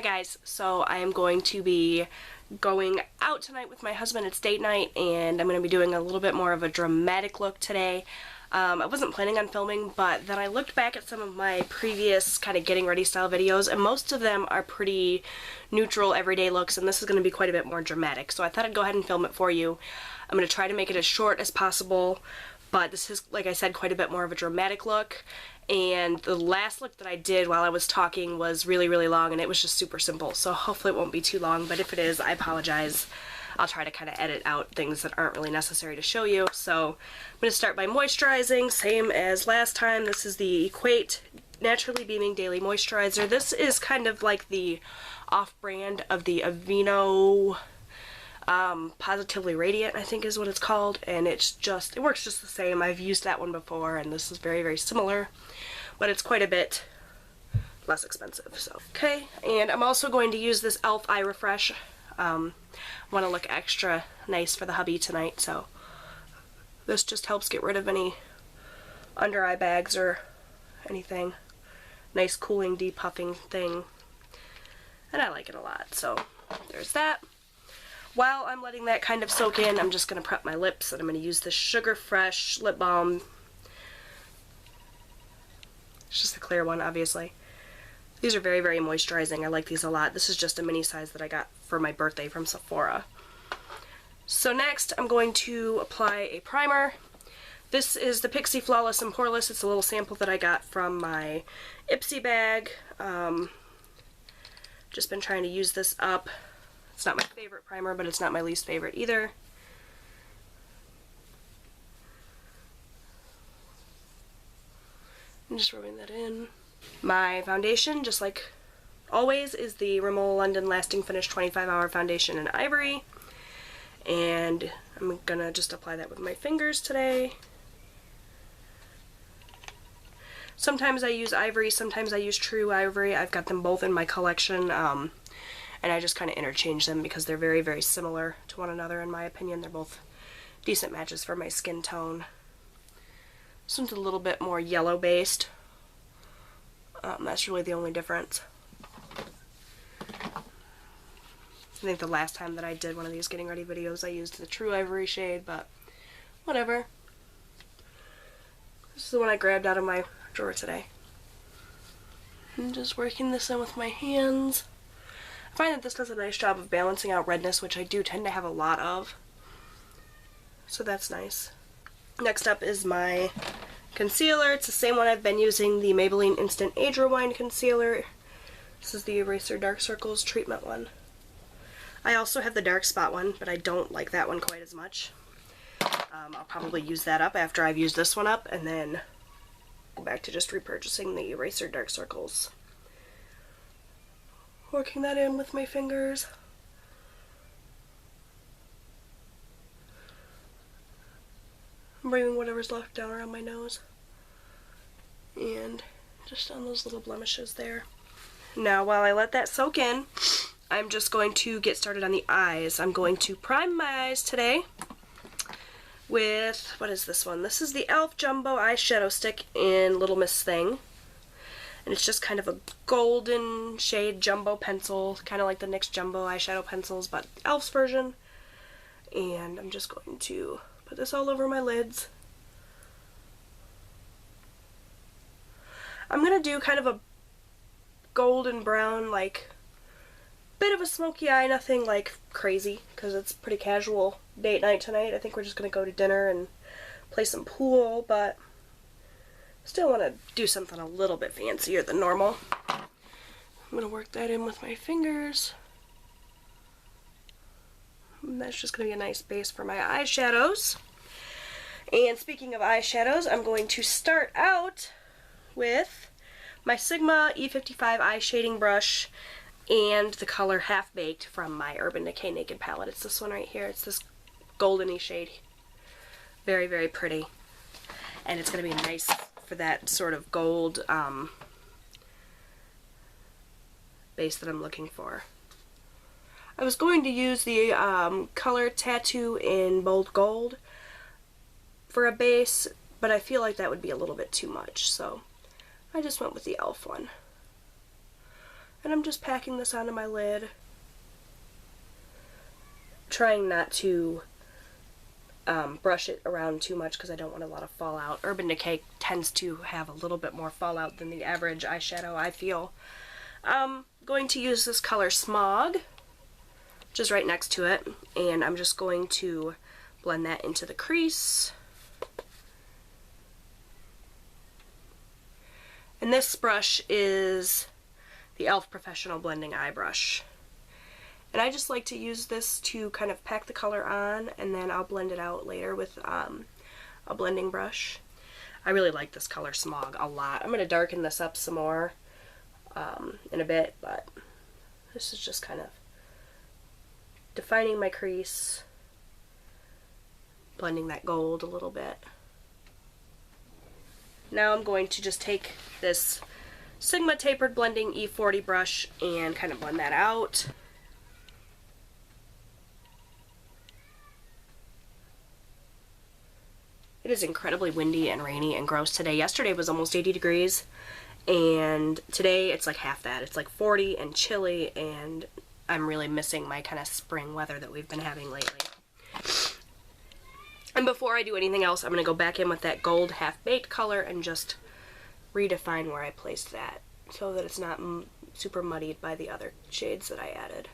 Hi guys, so I am going to be going out tonight with my husband. It's date night and I'm going to be doing a little bit more of a dramatic look today. I wasn't planning on filming, but then I looked back at some of my previous kind of getting ready style videos and most of them are pretty neutral everyday looks, and this is going to be quite a bit more dramatic, so I thought I'd go ahead and film it for you. I'm going to try to make it as short as possible, but this is, like I said, quite a bit more of a dramatic look. And the last look that I did while I was talking was really long, and it was just super simple, so hopefully it won't be too long, but if it is, I apologize. I'll try to kind of edit out things that aren't really necessary to show you. So I'm going to start by moisturizing, same as last time. This is the Equate Naturally Beaming Daily Moisturizer. This is kind of like the off-brand of the Aveeno Positively Radiant, I think is what it's called, and it works just the same. I've used that one before, and this is very similar, but it's quite a bit less expensive. So okay, and I'm also going to use this e.l.f. Eye Refresh. Want to look extra nice for the hubby tonight, so this just helps get rid of any under eye bags or anything. Nice cooling depuffing thing, and I like it a lot, so there's that. While I'm letting that kind of soak in, I'm just going to prep my lips, and I'm going to use the Sugar Fresh lip balm. It's just the clear one, obviously. These are very moisturizing. I like these a lot. This is just a mini size that I got for my birthday from Sephora. So next, I'm going to apply a primer. This is the Pixi Flawless and Poreless. It's a little sample that I got from my Ipsy bag. Just been trying to use this up. It's not my favorite primer, but it's not my least favorite either. I'm just rubbing that in. My foundation, just like always, is the Rimmel London Lasting Finish 25-Hour Foundation in Ivory. And I'm gonna just apply that with my fingers today. Sometimes I use Ivory, sometimes I use True Ivory. I've got them both in my collection. And I just kind of interchange them because they're very similar to one another in my opinion. They're both decent matches for my skin tone. This one's a little bit more yellow based. That's really the only difference. I think the last time that I did one of these getting ready videos I used the True Ivory shade, but whatever. This is the one I grabbed out of my drawer today. I'm just working this in with my hands. I find that this does a nice job of balancing out redness, which I do tend to have a lot of. So that's nice. Next up is my concealer. It's the same one I've been using, the Maybelline Instant Age Rewind Concealer. This is the Eraser Dark Circles Treatment one. I also have the Dark Spot one, but I don't like that one quite as much. I'll probably use that up after I've used this one up, and then go back to just repurchasing the Eraser Dark Circles. Working that in with my fingers. I'm bringing whatever's left down around my nose. And just on those little blemishes there. Now, while I let that soak in, I'm just going to get started on the eyes. I'm going to prime my eyes today with, what is this one? This is the e.l.f. Jumbo Eyeshadow Stick in Little Miss Thing. And it's just kind of a golden shade jumbo pencil, kind of like the NYX Jumbo eyeshadow pencils, but e.l.f.'s version. And I'm just going to put this all over my lids. I'm going to do kind of a golden brown, like, bit of a smoky eye, nothing like crazy, because it's pretty casual date night tonight. I think we're just going to go to dinner and play some pool, but still want to do something a little bit fancier than normal. I'm going to work that in with my fingers. And that's just going to be a nice base for my eyeshadows. And speaking of eyeshadows, I'm going to start out with my Sigma E55 eye shading brush and the color Half Baked from my Urban Decay Naked palette. It's this one right here. It's this goldeny shade. Very pretty. And it's going to be nice for that sort of gold base that I'm looking for. I was going to use the color Tattoo in Bold Gold for a base, but I feel like that would be a little bit too much, so I just went with the e.l.f. one. And I'm just packing this onto my lid. Trying not to brush it around too much because I don't want a lot of fallout. Urban Decay tends to have a little bit more fallout than the average eyeshadow, I feel. I'm going to use this color Smog, which is right next to it, and I'm just going to blend that into the crease. And this brush is the e.l.f. Professional Blending Eye Brush. And I just like to use this to kind of pack the color on, and then I'll blend it out later with a blending brush. I really like this color Smog a lot. I'm going to darken this up some more in a bit, but this is just kind of defining my crease, blending that gold a little bit. Now I'm going to just take this Sigma Tapered Blending E40 brush and kind of blend that out. It is incredibly windy and rainy and gross today. Yesterday was almost 80 degrees, and today it's like half that. It's like 40 and chilly, and I'm really missing my kind of spring weather that we've been having lately. And before I do anything else, I'm going to go back in with that gold half-baked color and just redefine where I placed that so that it's not super muddied by the other shades that I added.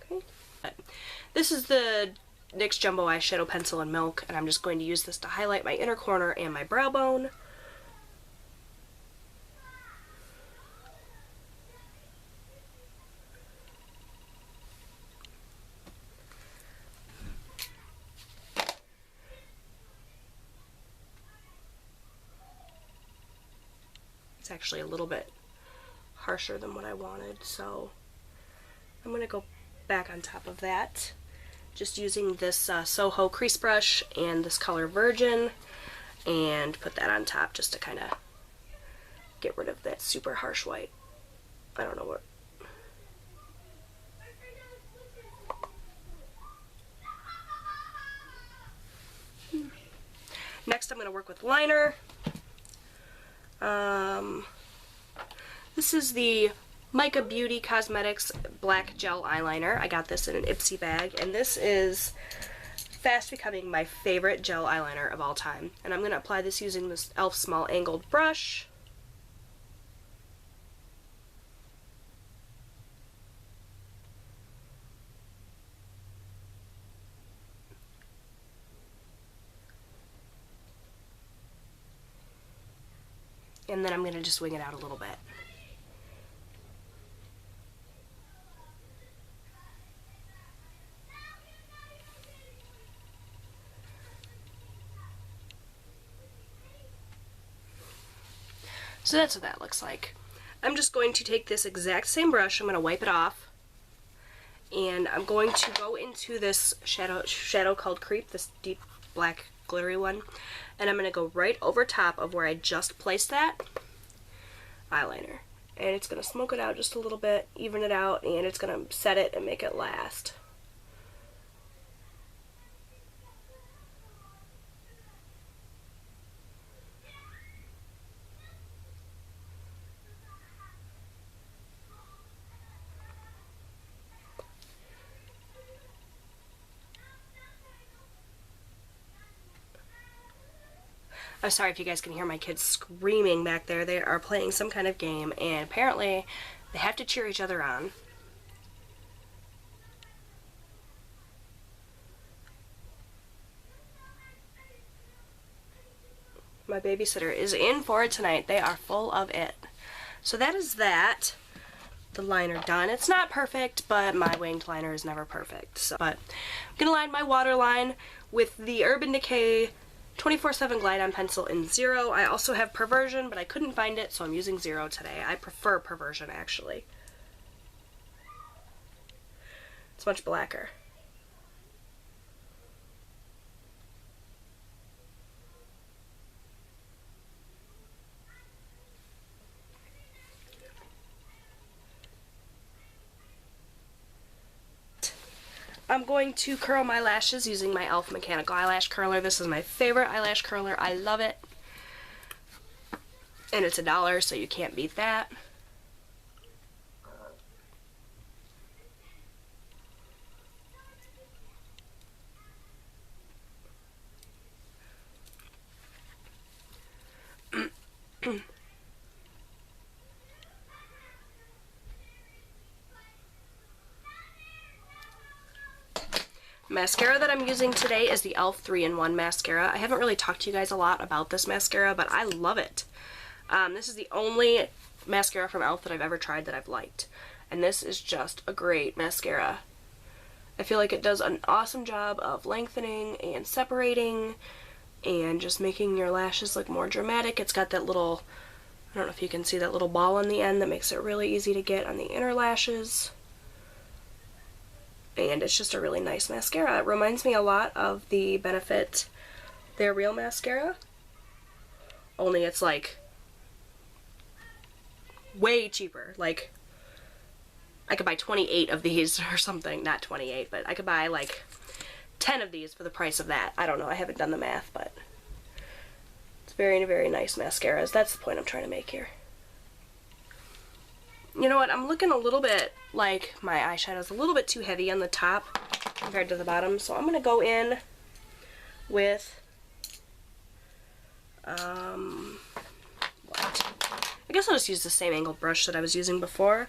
Okay. This is the NYX Jumbo Eyeshadow Pencil in Milk, and I'm just going to use this to highlight my inner corner and my brow bone. It's actually a little bit harsher than what I wanted, so I'm going to go back on top of that, just using this Soho crease brush and this color Virgin, and put that on top just to kind of get rid of that super harsh white. I don't know what. Next I'm going to work with liner. This is the Mica Beauty Cosmetics Black Gel Eyeliner. I got this in an Ipsy bag, and this is fast becoming my favorite gel eyeliner of all time. And I'm going to apply this using this e.l.f. Small Angled Brush. And then I'm going to just wing it out a little bit. So that's what that looks like. I'm just going to take this exact same brush, I'm going to wipe it off, and I'm going to go into this shadow called Creep, this deep black glittery one, and I'm going to go right over top of where I just placed that eyeliner. And it's going to smoke it out just a little bit, even it out, and it's going to set it and make it last. I'm sorry if you guys can hear my kids screaming back there. They are playing some kind of game, and apparently they have to cheer each other on. My babysitter is in for it tonight. They are full of it. So that is that. The liner done. It's not perfect, but my winged liner is never perfect. So, but I'm going to line my waterline with the Urban Decay 24/7 Glide On Pencil in 0. I also have Perversion, but I couldn't find it, so I'm using 0 today. I prefer Perversion, actually. It's much blacker. I'm going to curl my lashes using my e.l.f. mechanical eyelash curler. This is my favorite eyelash curler. I love it. And it's $1, so you can't beat that. Mascara that I'm using today is the e.l.f. 3-in-1 mascara. I haven't really talked to you guys a lot about this mascara, but I love it. This is the only mascara from e.l.f. that I've ever tried that I've liked. And this is just a great mascara. I feel like it does an awesome job of lengthening and separating and just making your lashes look more dramatic. It's got that little, I don't know if you can see that little ball on the end that makes it really easy to get on the inner lashes. And it's just a really nice mascara. It reminds me a lot of the Benefit They're Real mascara, only it's like way cheaper. Like, I could buy 28 of these or something. Not 28, but I could buy like 10 of these for the price of that. I don't know, I haven't done the math, but it's very, very nice mascaras. That's the point I'm trying to make here. You know what, I'm looking a little bit like my eyeshadow's a little bit too heavy on the top compared to the bottom, so I'm going to go in with, what? I guess I'll just use the same angled brush that I was using before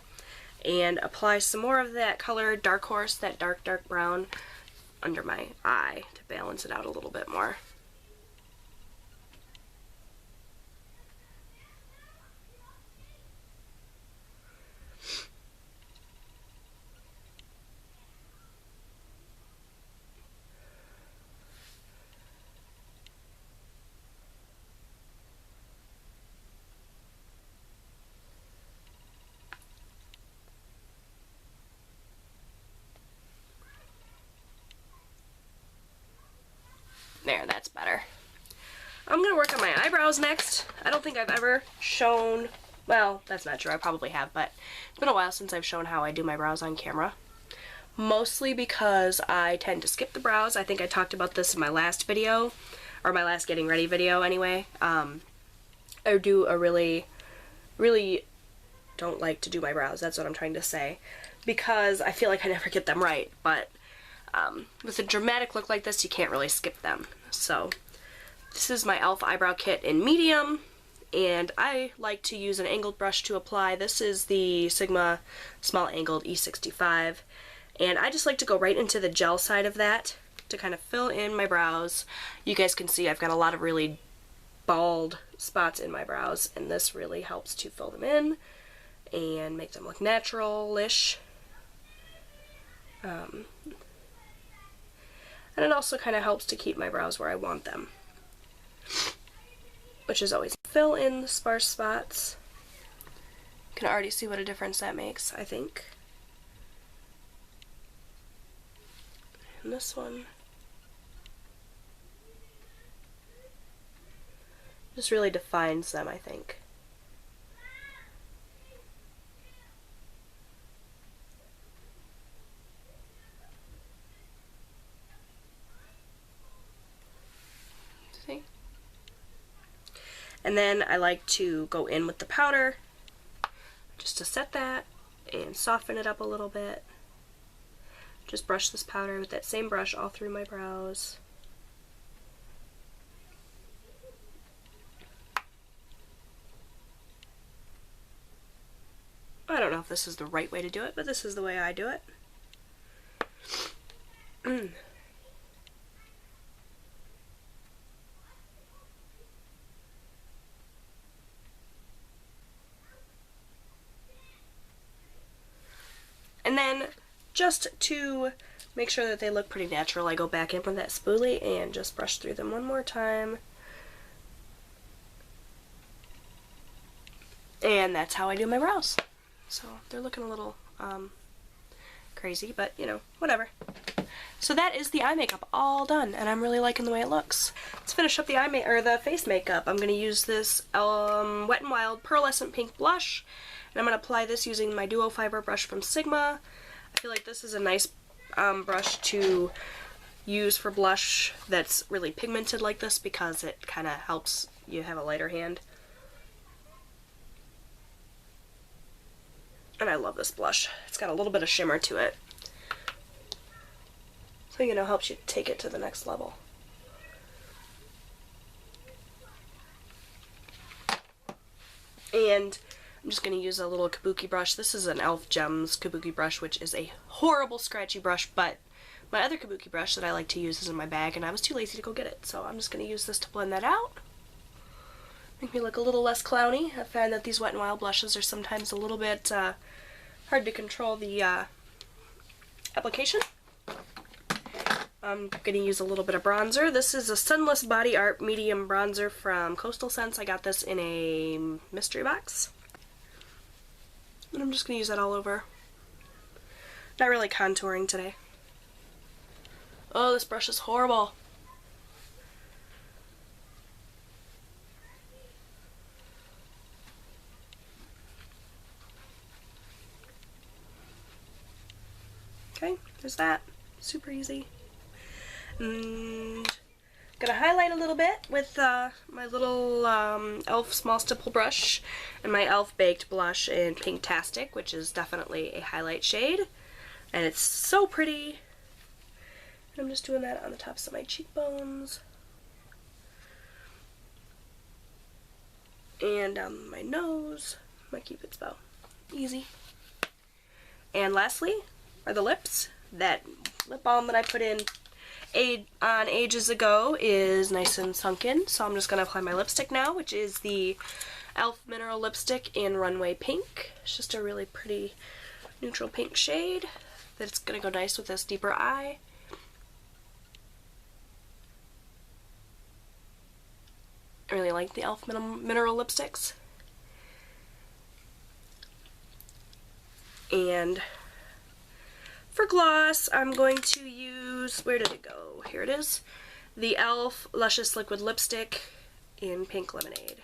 and apply some more of that color Dark Horse, that dark brown, under my eye to balance it out a little bit more. There, that's better. I'm going to work on my eyebrows next. I don't think I've ever shown, well, that's not true, I probably have, but it's been a while since I've shown how I do my brows on camera. Mostly because I tend to skip the brows. I think I talked about this in my last video, or my last getting ready video anyway. I do a really don't like to do my brows, that's what I'm trying to say, because I feel like I never get them right, but with a dramatic look like this, you can't really skip them. So this is my e.l.f. eyebrow kit in medium, and I like to use an angled brush to apply. This is the Sigma Small Angled E65, and I just like to go right into the gel side of that to kind of fill in my brows. You guys can see I've got a lot of really bald spots in my brows, and this really helps to fill them in and make them look natural-ish. And it also kind of helps to keep my brows where I want them, which is always fill in the sparse spots. You can already see what a difference that makes, I think. And this one just really defines them, I think. See? And then I like to go in with the powder just to set that and soften it up a little bit. Just brush this powder with that same brush all through my brows. I don't know if this is the right way to do it, but this is the way I do it. And then, just to make sure that they look pretty natural, I go back in with that spoolie and just brush through them one more time. And that's how I do my brows. So they're looking a little crazy, but you know, whatever. So that is the eye makeup all done, and I'm really liking the way it looks. Let's finish up the the face makeup. I'm going to use this Wet n Wild Pearlescent Pink blush, and I'm going to apply this using my Duo Fiber brush from Sigma. I feel like this is a nice brush to use for blush that's really pigmented like this, because it kind of helps you have a lighter hand. And I love this blush. It's got a little bit of shimmer to it. So, you know, helps you take it to the next level. And I'm just going to use a little kabuki brush. This is an e.l.f. Gems kabuki brush, which is a horrible scratchy brush, but my other kabuki brush that I like to use is in my bag, and I was too lazy to go get it. So I'm just going to use this to blend that out. Make me look a little less clowny. I find that these Wet n Wild blushes are sometimes a little bit hard to control the application. I'm going to use a little bit of bronzer. This is a Sunless Body Art medium bronzer from Coastal Scents. I got this in a mystery box. And I'm just going to use that all over. Not really contouring today. Oh, this brush is horrible. Okay, there's that. Super easy. And gonna highlight a little bit with my little e.l.f. small stipple brush and my e.l.f. baked blush in Pinktastic, which is definitely a highlight shade, and it's so pretty. And I'm just doing that on the tops of my cheekbones and down my nose, my Cupid's bow. Easy. And lastly are the lips. That lip balm that I put in on ages ago is nice and sunk in, so I'm just going to apply my lipstick now, which is the e.l.f. Mineral Lipstick in Runway Pink. It's just a really pretty neutral pink shade that's going to go nice with this deeper eye. I really like the e.l.f. Mineral Lipsticks. And for gloss, I'm going to use, where did it go? Here it is. The e.l.f. Luscious Liquid Lipstick in Pink Lemonade.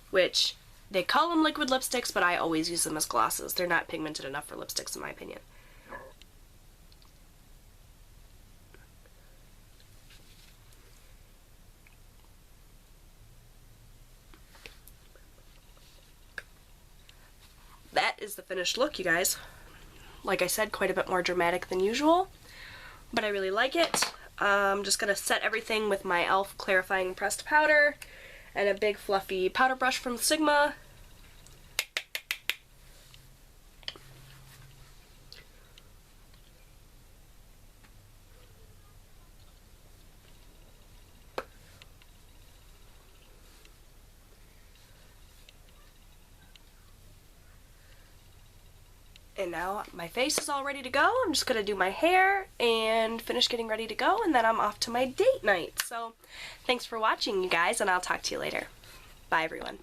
Which, they call them liquid lipsticks, but I always use them as glosses. They're not pigmented enough for lipsticks, in my opinion. That is the finished look, you guys. Like I said, quite a bit more dramatic than usual, but I really like it. I'm just going to set everything with my e.l.f. Clarifying Pressed Powder and a big fluffy powder brush from Sigma. And now my face is all ready to go. I'm just going to do my hair and finish getting ready to go, and then I'm off to my date night. So thanks for watching, you guys, and I'll talk to you later. Bye, everyone.